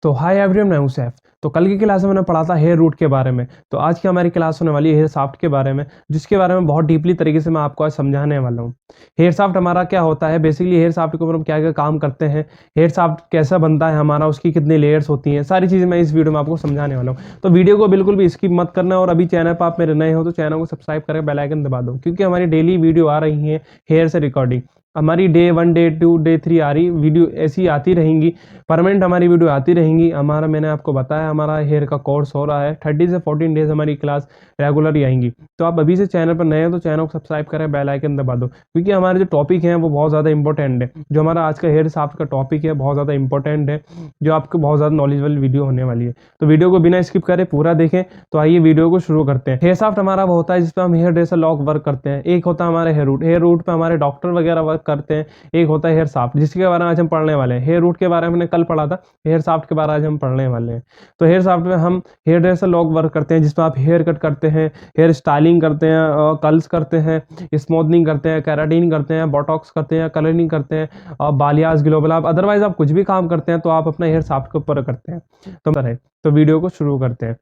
तो hi everyone, मैं हूं सैफ। तो कल की क्लास में मैंने पढ़ा था हेयर रूट के बारे में। तो आज की हमारी क्लास होने वाली है हेयर शाफ्ट के बारे में, जिसके बारे में बहुत डीपली तरीके से मैं आपको आज समझाने वाला हूं। हेयर शाफ्ट हमारा क्या होता है, बेसिकली हेयर शाफ्ट के ऊपर हम क्या क्या काम करते हैं, हेयर शाफ्ट कैसा बनता है हमारा, उसकी कितनी लेयर्स होती हैं, सारी चीज़ें मैं इस वीडियो में आपको समझाने वाला हूँ। तो वीडियो को बिल्कुल भी स्किप मत करना, और अभी चैनल पर आप मेरे नए हो तो चैनल को सब्सक्राइब करके बेल आइकन दबा दो, क्योंकि हमारी डेली वीडियो आ रही है हेयर से रिकॉर्डिंग। हमारी डे 1 डे 2 डे 3 आ रही वीडियो ऐसी आती रहेंगी, परमानेंट हमारी वीडियो आती रहेंगी। हमारा मैंने आपको बताया हमारा हेयर का कोर्स हो रहा है, 30 से 14 डेज हमारी क्लास रेगुलर ही आएंगी। तो आप अभी से चैनल पर नए हैं तो चैनल को सब्सक्राइब करें, बेल आइकन दबा दो, क्योंकि हमारे जो टॉपिक हैं वो बहुत ज़्यादा इंपॉर्टेंट है। जो हमारा आज का हेयर शाफ्ट का टॉपिक है बहुत ज़्यादा इंपॉर्टेंट है, जो आपको बहुत ज़्यादा नॉलेज वाली वीडियो होने वाली है। तो वीडियो को बिना स्किप करें पूरा देखें। तो आइए वीडियो को शुरू करते हैं। हेयर शाफ्ट हमारा वो होता है जिसपे हम हेयर ड्रेसर लॉक वर्क करते हैं। एक होता है हमारे हेयर रूट पे हमारे डॉक्टर वगैरह वर्क करते हैं। एक होता है हेयर शाफ्ट, जिसके बारे में आज हम पढ़ने वाले हैं। हेयर रूट के बारे में हमने कल पढ़ा था, हेयर शाफ्ट के बारे में आज हम पढ़ने वाले हैं। तो हेयर शाफ्ट में हम हेयर ड्रेसर लॉक वर्क करते हैं, जिसमें आप हेयर कट करते हैं, हेयर स्टाइलिंग करते हैं, कर्ल्स करते हैं, स्मूथनिंग करते हैं, केराटिन करते हैं, बोटॉक्स करते हैं, कलरिंग करते हैं, बालियाज ग्लोबल आप अदरवाइज आप कुछ भी काम करते हैं तो आप अपना हेयर शाफ्ट के ऊपर करते हैं। तो वीडियो को शुरू करते हैं।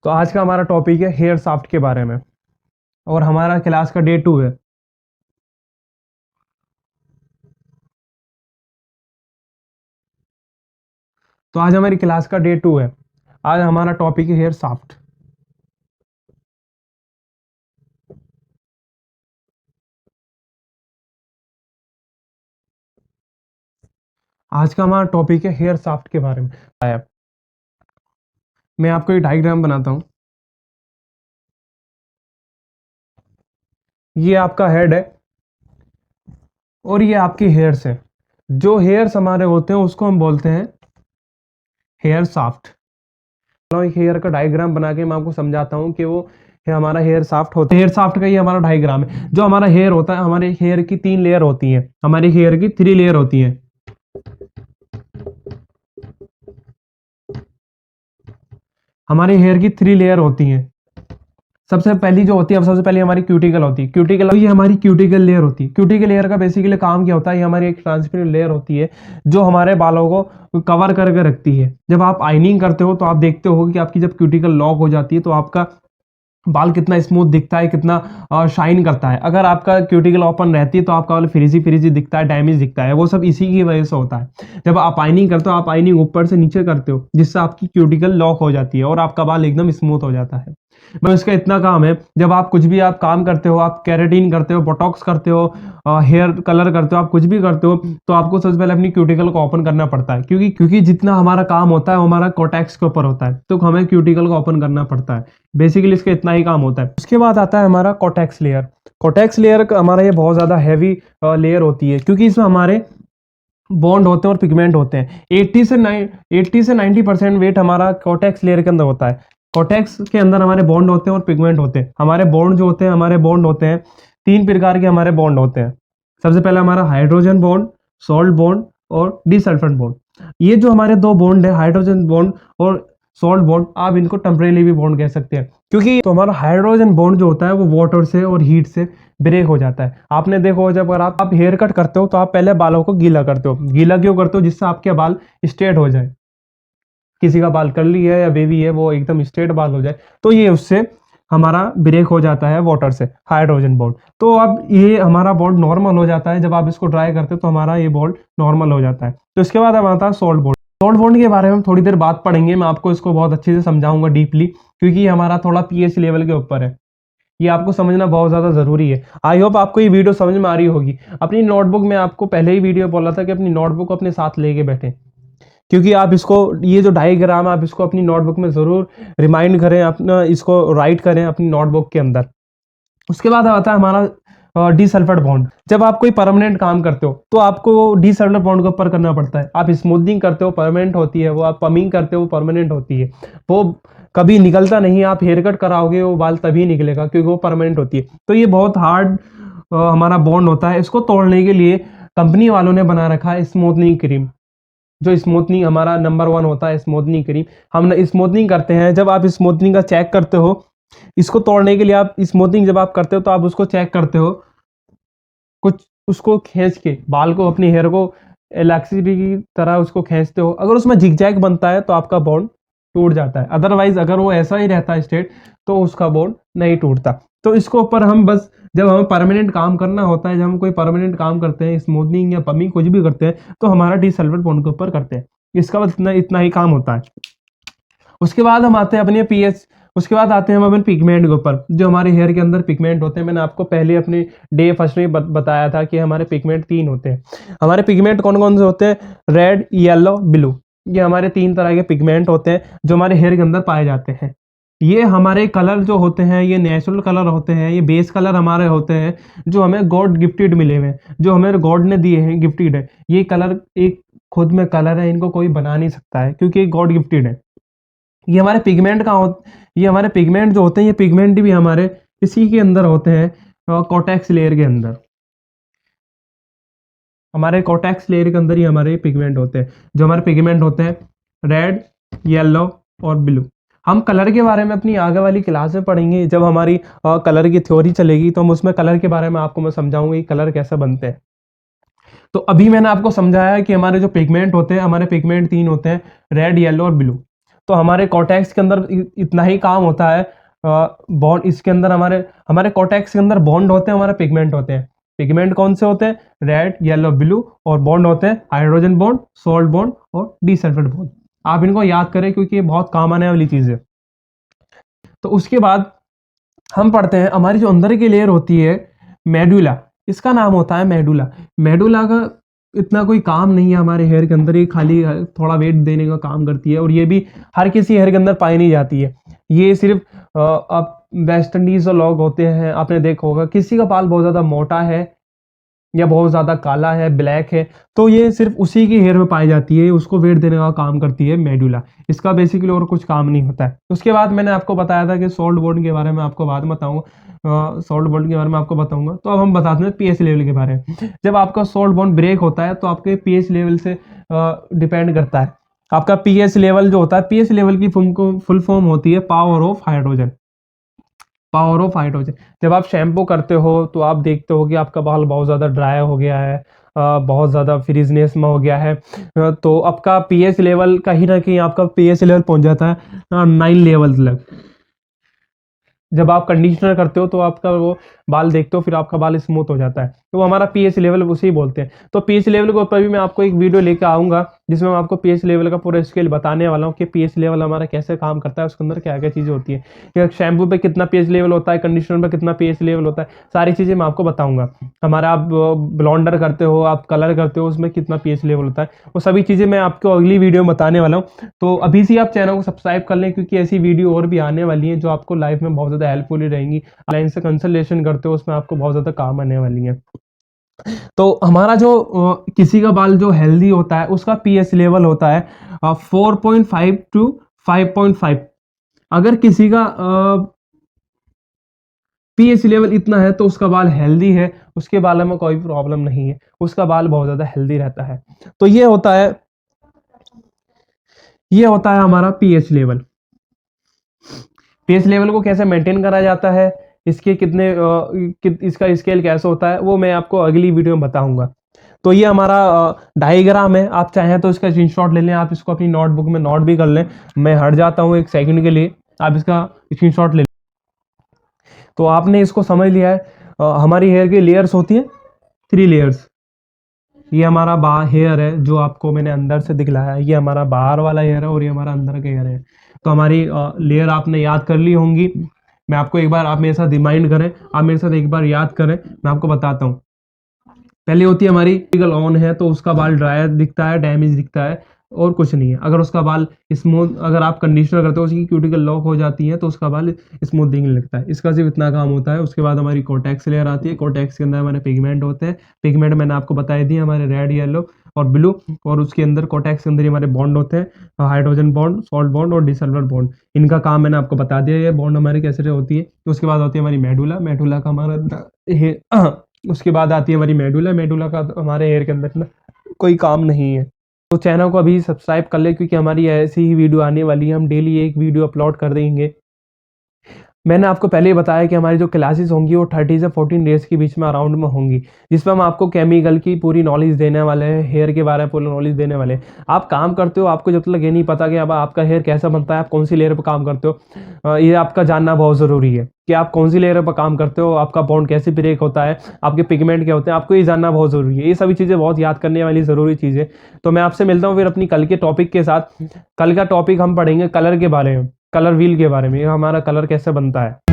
तो आज का हमारा टॉपिक है हेयर शाफ्ट के बारे में, और हमारा क्लास का डे 2 है। तो आज हमारी क्लास का डे 2 है। आज हमारा टॉपिक है हेयर शाफ्ट। आज का हमारा टॉपिक है हेयर शाफ्ट के बारे में। मैं आपको एक डायग्राम बनाता हूं। ये आपका हेड है और ये आपकी हेयर्स है। जो हेयर्स हमारे होते हैं उसको हम बोलते हैं हेयर शाफ्ट। एक हेयर का डायग्राम बना के मैं आपको समझाता हूँ कि वो है हमारा हेयर शाफ्ट होता है। हेयर शाफ्ट का ये हमारा डायग्राम है। जो हमारा हेयर होता है, हमारे हेयर की 3 लेयर होती हैं, हमारी हेयर की 3 लेयर होती हैं। हमारे हेयर की 3 लेयर होती हैं। सबसे पहली जो होती है, सबसे पहले हमारी क्यूटिकल होती है। क्यूटिकल ये हमारी क्यूटिकल लेयर होती है। क्यूटिकल लेयर का बेसिकली काम क्या होता है, ये हमारी एक ट्रांसपेरेंट लेयर होती है जो हमारे बालों को कवर करके रखती है। जब आप आइनिंग करते हो तो आप देखते हो कि आपकी जब क्यूटिकल लॉक हो जाती है तो आपका बाल कितना स्मूथ दिखता है, कितना शाइन करता है। अगर आपका क्यूटिकल ओपन रहती है तो आपका बाल फ्रिजी फ्रिजी दिखता है, डैमेज दिखता है। वो सब इसी की वजह से होता है। जब आप आइनिंग करते हो, आप आइनिंग ऊपर से नीचे करते हो, जिससे आपकी क्यूटिकल लॉक हो जाती है और आपका बाल एकदम स्मूथ हो जाता है। बस इसका इतना काम है। जब आप कुछ भी आप काम करते हो, आप केराटिन करते हो, बोटॉक्स करते हो, हेयर कलर करते हो, आप कुछ भी करते हो, तो आपको सबसे पहले अपनी क्यूटिकल को ओपन करना पड़ता है, क्योंकि जितना हमारा काम होता है वो हमारा कोटेक्स के ऊपर होता है, तो हमें क्यूटिकल को ओपन करना पड़ता है। बेसिकली इसका इतना ही काम होता है। उसके बाद आता है हमारा कोटेक्स लेयर। कोटेक्स लेयर हमारा ये बहुत ज्यादा हैवी लेयर होती है, क्योंकि इसमें हमारे बॉन्ड होते हैं और पिगमेंट होते हैं। 80 से 90% वेट हमारा कोटेक्स लेयर के अंदर होता है। कोटेक्स के अंदर हमारे बॉन्ड होते हैं और पिगमेंट होते हैं। हमारे बॉन्ड जो होते हैं, हमारे बॉन्ड होते हैं 3 प्रकार के हमारे बॉन्ड होते हैं। सबसे पहले हमारा हाइड्रोजन बॉन्ड, सॉल्ट बॉन्ड और डिसल्फेंट बॉन्ड। ये जो हमारे 2 बॉन्ड है, हाइड्रोजन बॉन्ड और सॉल्ट बॉन्ड, आप इनको टेम्परेरी भी बॉन्ड कह सकते हैं, क्योंकि तो हमारा हाइड्रोजन बॉन्ड जो होता है वो वाटर से और हीट से ब्रेक हो जाता है। आपने देखो, जब अगर आप हेयर कट करते हो तो आप पहले बालों को गीला करते हो। गीला क्यों करते हो? जिससे आपके बाल स्ट्रेट हो जाए। किसी का बाल कर्ली है या बेबी है, वो एकदम स्ट्रेट बाल हो जाए, तो ये उससे हमारा ब्रेक हो जाता है वाटर से, हाइड्रोजन बॉन्ड। तो अब ये हमारा बॉन्ड नॉर्मल हो जाता है। जब आप इसको ड्राई करते हो तो हमारा ये बॉन्ड नॉर्मल हो जाता है। तो इसके बाद अब आता है सॉल्ट बॉन्ड। सॉल्ट बॉन्ड के बारे में हम थोड़ी देर बाद पढ़ेंगे। मैं आपको इसको बहुत अच्छे से समझाऊंगा डीपली, क्योंकि ये हमारा थोड़ा पीएच लेवल के ऊपर है। ये आपको समझना बहुत ज़्यादा ज़रूरी है। आई होप आपको ये वीडियो समझ में आ रही होगी। अपनी नोटबुक में, आपको पहले ही वीडियो बोला था कि अपनी नोटबुक को अपने साथ लेके बैठें, क्योंकि आप इसको, ये जो डायग्राम है, आप इसको अपनी नोटबुक में ज़रूर रिमाइंड करें, अपना इसको राइट करें अपनी नोटबुक के अंदर। उसके बाद आता है हमारा डीसल्फेट बॉन्ड। जब आप कोई परमानेंट काम करते हो तो आपको डीसल्फेट बॉन्ड के ऊपर करना पड़ता है। आप स्मूथनिंग करते हो, परमानेंट होती है वो। आप पमिंग करते हो, परमानेंट होती है वो, कभी निकलता नहीं है। आप हेयर कट कराओगे वो बाल तभी निकलेगा, क्योंकि वो परमानेंट होती है। तो ये बहुत हार्ड हमारा बॉन्ड होता है। इसको तोड़ने के लिए कंपनी वालों ने बना रखा है स्मूथनिंग क्रीम। जो स्मूथनिंग हमारा नंबर 1 होता है, स्मूथनिंग क्रीम। हम स्मूथनिंग करते हैं। जब आप स्मूथनिंग का चेक करते हो, इसको तोड़ने के लिए आप स्मूथनिंग जब आप करते हो तो आप उसको चेक करते हो, कुछ उसको खींच के बाल को, अपनी हेयर को इलास्टिसिटी की तरह उसको खींचते हो, अगर उसमें जिगजैग बनता है तो आपका बॉन्ड टूट जाता है, अदरवाइज अगर वो ऐसा ही रहता है स्टेट तो उसका बॉन्ड नहीं टूटता। तो इसको ऊपर हम बस जब हमें परमानेंट काम करना होता है, जब हम कोई परमानेंट काम करते हैं, स्मूथनिंग या पमिंग कुछ भी करते हैं, तो हमारा डिसल्फेट बॉन्ड के ऊपर करते हैं। इसका बस इतना ही काम होता है। उसके बाद हम आते हैं अपने पीएच, उसके बाद आते हैं हम अपने पिगमेंट के ऊपर, जो हमारे हेयर के अंदर पिगमेंट होते हैं। मैंने आपको पहले अपने डे फर्स्ट में बताया था कि हमारे पिगमेंट 3 होते हैं। हमारे पिगमेंट कौन कौन से होते हैं? Red, yellow, blue. ये हमारे 3 तरह के पिगमेंट होते हैं जो हमारे हेयर के अंदर पाए जाते हैं। ये हमारे कलर जो होते हैं, ये नेचुरल कलर होते हैं, ये बेस कलर हमारे होते हैं जो हमें गॉड गिफ्टेड मिले हुए हैं, जो हमें गॉड ने दिए हैं, गिफ्टेड है। ये कलर एक खुद में कलर है, इनको कोई बना नहीं सकता है क्योंकि गॉड गिफ्टेड है। ये हमारे पिगमेंट का ये हमारे पिगमेंट जो होते हैं, ये पिगमेंट भी हमारे इसी के अंदर होते हैं, कोटेक्स लेयर के अंदर। हमारे कोटेक्स लेयर के अंदर ही हमारे पिगमेंट होते हैं। जो हमारे पिगमेंट होते हैं रेड, येलो और ब्लू। हम कलर के बारे में अपनी आगे वाली क्लास में पढ़ेंगे, जब हमारी कलर की थ्योरी चलेगी तो हम उसमें कलर के बारे में आपको मैं समझाऊंगा कि कलर कैसे बनते हैं। तो अभी मैंने आपको समझाया कि हमारे जो पिगमेंट होते हैं, हमारे पिगमेंट 3 होते हैं, रेड, येलो और ब्लू। तो हमारे कॉर्टेक्स के अंदर इतना ही काम होता है। बॉन्ड इसके अंदर हमारे हमारे कॉर्टेक्स के अंदर बॉन्ड होते हैं, हमारे पिगमेंट होते हैं। पिगमेंट कौन से होते हैं? Red, yellow, blue. और बॉन्ड होते हैं हाइड्रोजन बॉन्ड, सोल्ट बॉन्ड और डिसल्फेट बॉन्ड। आप इनको याद करें क्योंकि ये बहुत काम आने वाली चीज है। तो उसके बाद हम पढ़ते हैं हमारी जो अंदर की लेयर होती है मेडुला, इसका नाम होता है मेडुला। मेडुला का इतना कोई काम नहीं है हमारे हेयर के अंदर, ये खाली थोड़ा वेट देने का काम करती है, और ये भी हर किसी हेयर के अंदर पाई नहीं जाती है। ये सिर्फ अब वेस्ट इंडीज जो लोग होते हैं, आपने देखा होगा किसी का बाल बहुत ज्यादा मोटा है या बहुत ज्यादा काला है, ब्लैक है, तो ये सिर्फ उसी की हेयर में पाई जाती है, उसको वेट देने का काम करती है मेडुला। इसका बेसिकली और कुछ काम नहीं होता है। उसके बाद मैंने आपको बताया था कि सोल्ट बॉन्ड के बारे में आपको बाद में बताऊंगा, सोल्ट बॉन्ड के बारे में आपको बताऊंगा। तो अब हम बताते हैं पीएच लेवल के बारे में। जब आपका सोल्ट बॉन्ड ब्रेक होता है तो आपके पीएच लेवल से डिपेंड करता है। आपका पीएच लेवल जो होता है, पीएच लेवल की फुल फॉर्म होती है power of hydrogen. Power of hydrogen. जब आप शैम्पू करते हो तो आप देखते हो कि आपका बाल बहुत ज़्यादा ड्राई हो गया है, बहुत ज़्यादा फ्रीजनेस में हो गया है, तो आपका पीएच लेवल कहीं ना कहीं आपका पीएच लेवल पहुंच जाता है 9 लेवल तक। जब आप कंडीशनर करते हो तो आपका वो बाल देखते हो, फिर आपका बाल स्मूथ हो जाता है, तो वो हमारा पीएच लेवल उसे ही बोलते हैं। तो पीएच लेवल के ऊपर भी मैं आपको एक वीडियो लेकर आऊँगा जिसमें मैं आपको पीएच लेवल का पूरा स्केल बताने वाला हूँ कि पीएच लेवल हमारा कैसे काम करता है, उसके अंदर क्या क्या चीज़ें होती है, कि शैम्पू पे कितना पीएच लेवल होता है, कंडीशनर पे कितना पीएच लेवल होता है, सारी चीज़ें मैं आपको बताऊँगा। हमारा आप ब्लॉन्डर करते हो, आप कलर करते हो, उसमें कितना पीएच लेवल होता है, वो सभी चीज़ें मैं आपको अगली वीडियो में बताने वाला हूँ। तो अभी से आप चैनल को सब्सक्राइब कर लें क्योंकि ऐसी वीडियो और भी आने वाली हैं जो आपको लाइफ में बहुत ज़्यादा हेल्पफुल रहेंगी। ऑनलाइन से कंसल्टेशन करते हो उसमें आपको बहुत ज़्यादा काम आने वाली है। तो हमारा जो किसी का बाल जो हेल्दी होता है उसका पीएच लेवल होता है 4.5 टू 5.5। अगर किसी का पीएच लेवल इतना है तो उसका बाल हेल्दी है, उसके बालों में कोई प्रॉब्लम नहीं है, उसका बाल बहुत ज़्यादा हेल्दी रहता है। तो ये होता है हमारा पीएच लेवल। पीएच लेवल को कैसे मेंटेन करा जाता है, इसके इसका स्केल कैसे होता है, वो मैं आपको अगली वीडियो में बताऊंगा। तो ये हमारा डायग्राम है, आप चाहें तो इसका स्क्रीनशॉट ले लें, आप इसको अपनी नोटबुक में नोट भी कर लें। मैं हट जाता हूँ एक सेकंड के लिए, आप इसका स्क्रीनशॉट ले लें। तो आपने इसको समझ लिया है। हमारी हेयर की लेयर्स होती है 3 लेयर्स। ये हमारा हेयर है जो आपको मैंने अंदर से दिखलाया है, ये हमारा बाहर वाला हेयर है और ये हमारा अंदर का हेयर है। तो हमारी लेयर आपने याद कर ली होंगी। मैं आपको एक बार, आप मेरे साथ रिमाइंड करें, आप मेरे साथ एक बार याद करें, मैं आपको बताता हूँ। पहले होती है हमारी क्यूटिकल ऑन है तो उसका बाल ड्राई दिखता है, डैमेज दिखता है और कुछ नहीं है। अगर उसका बाल स्मूथ, अगर आप कंडीशनर करते हो उसकी क्यूटिकल लॉक हो जाती है तो उसका बाल स्मूथ दिखने लगता है। इसका सिर्फ इतना काम होता है। उसके बाद हमारी कोटेक्स लेयर आती है, कोटेक्स के अंदर हमारे पिगमेंट होते हैं। पिगमेंट मैंने आपको बताई दिए हमारे रेड, येलो और ब्लू। और उसके अंदर कोटेक्स के अंदर ही हमारे बॉन्ड होते हैं, हाइड्रोजन बॉन्ड, सॉल्ट बॉन्ड और डिसल्फर बॉन्ड। इनका काम मैंने आपको बता दिया, ये बॉन्ड हमारी कैसे होती है। उसके बाद होती है हमारी मेडुला, मेडुला का हमारा उसके बाद आती है हमारी मेडुला, मेडुला का हमारे हेयर के अंदर ना कोई काम नहीं है। तो चैनल को अभी सब्सक्राइब कर ले क्योंकि हमारी ऐसी ही वीडियो आने वाली है, हम डेली एक वीडियो अपलोड कर देंगे। मैंने आपको पहले ही बताया कि हमारी जो क्लासेस होंगी वो 30 से 14 डेज़ के बीच में अराउंड में होंगी, जिसमें हम आपको केमिकल की पूरी नॉलेज देने वाले हैं, हेयर के बारे में पूरी नॉलेज देने वाले हैं। आप काम करते हो, आपको जब तक ये नहीं पता कि अब आपका हेयर कैसा बनता है, आप कौन-सी लेयर पे काम करते हो, ये आपका जानना बहुत ज़रूरी है कि आप कौन-सी लेयर पे काम करते हो, आपका बॉन्ड कैसे ब्रेक होता है, आपके पिगमेंट क्या होते हैं, आपको ये जानना बहुत ज़रूरी है। ये सभी चीज़ें बहुत याद करने वाली ज़रूरी चीज़ है। तो मैं आपसे मिलता हूँ फिर अपनी कल के टॉपिक के साथ। कल का टॉपिक हम पढ़ेंगे कलर के बारे में, कलर व्हील के बारे में, ये हमारा कलर कैसे बनता है।